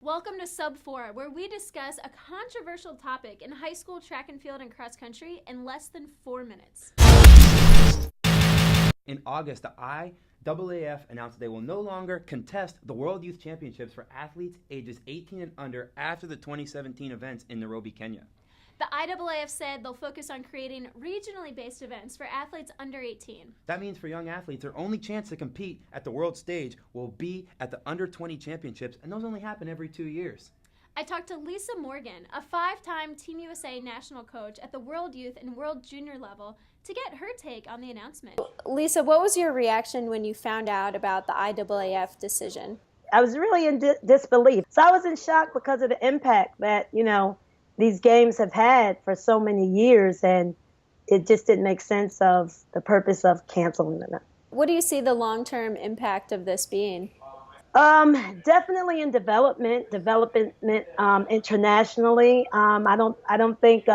Welcome to Sub 4, where we discuss a controversial topic in high school track and field and cross country in less than 4 minutes. In August, the IAAF announced they will no longer contest the World Youth Championships for athletes ages 18 and under after the 2017 events in Nairobi, Kenya. The IAAF said they'll focus on creating regionally based events for athletes under 18. That means for young athletes, their only chance to compete at the world stage will be at the under 20 championships, and those only happen every 2 years. I talked to Lisa Morgan, a 5-time Team USA national coach at the World Youth and World Junior level, to get her take on the announcement. Lisa, what was your reaction when you found out about the IAAF decision? I was really in disbelief. So I was in shock because of the impact that, these games have had for so many years, and it just didn't make sense of the purpose of canceling them. What do you see the long-term impact of this being? Definitely in development internationally. I don't think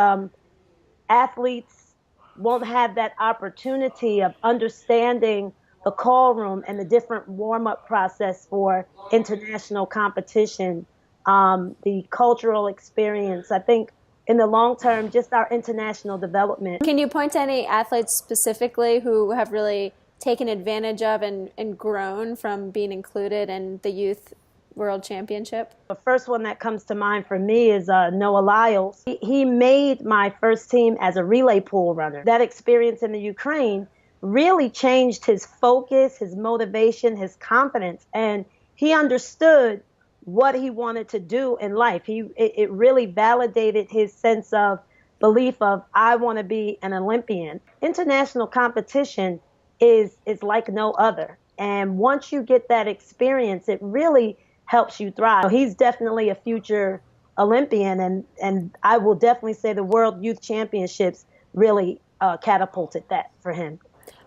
athletes won't have that opportunity of understanding the call room and the different warm-up process for international competition. The cultural experience. I think in the long term, just our international development. Can you point to any athletes specifically who have really taken advantage of and grown from being included in the Youth World Championship? The first one that comes to mind for me is Noah Lyles. He made my first team as a relay pool runner. That experience in the Ukraine really changed his focus, his motivation, his confidence, and he understood what he wanted to do in life. It really validated his sense of belief of, I want to be an Olympian. International competition is like no other. And once you get that experience, it really helps you thrive. He's definitely a future Olympian, and I will definitely say the World Youth Championships really catapulted that for him.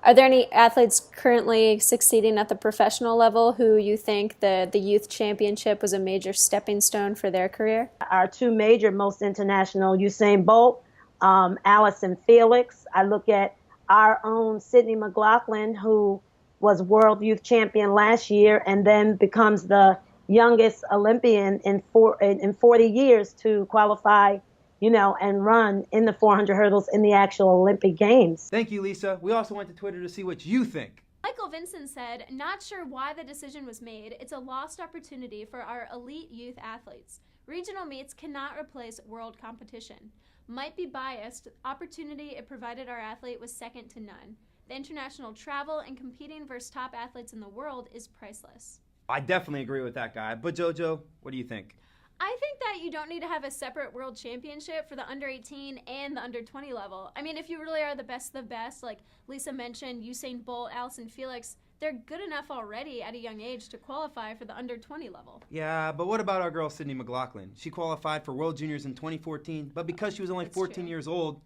Are there any athletes currently succeeding at the professional level who you think the Youth Championship was a major stepping stone for their career? Our two major, most international, Usain Bolt, Allison Felix. I look at our own Sydney McLaughlin, who was World Youth Champion last year and then becomes the youngest Olympian in 40 years to qualify and run in the 400 hurdles in the actual Olympic Games. Thank you, Lisa. We also went to Twitter to see what you think. Michael Vincent said, "Not sure why the decision was made. It's a lost opportunity for our elite youth athletes. Regional meets cannot replace world competition. Might be biased. Opportunity it provided our athlete was second to none. The international travel and competing versus top athletes in the world is priceless." I definitely agree with that guy. But Jojo, what do you think? I think that you don't need to have a separate world championship for the under 18 and the under 20 level. I mean, if you really are the best of the best, like Lisa mentioned, Usain Bolt, Allison Felix, they're good enough already at a young age to qualify for the under 20 level. Yeah, but what about our girl Sydney McLaughlin? She qualified for World Juniors in 2014, but because she was only 14 years old,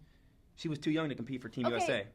she was too young to compete for Team USA.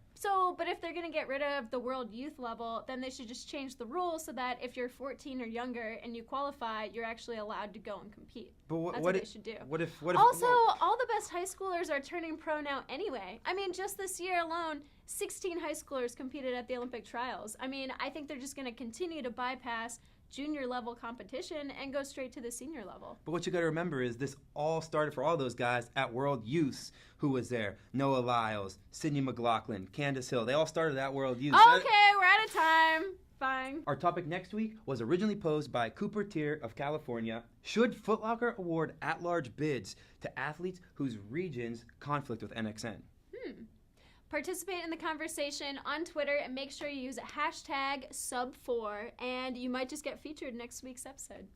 But if they're going to get rid of the World Youth level, then they should just change the rules so that if you're 14 or younger and you qualify, you're actually allowed to go and compete. But That's what they should do. What if also, all the best high schoolers are turning pro now anyway. I mean, just this year alone, 16 high schoolers competed at the Olympic trials. I mean, I think they're just going to continue to bypass junior level competition and go straight to the senior level. But what you got to remember is this all started for all those guys at World Youth who was there. Noah Lyles, Sydney McLaughlin, Candace Hill. They all started at World Youth. Okay, we're out of time. Fine. Our topic next week was originally posed by Cooper Tier of California. Should Foot Locker award at-large bids to athletes whose regions conflict with NXN? Participate in the conversation on Twitter and make sure you use #Sub4, and you might just get featured in next week's episode.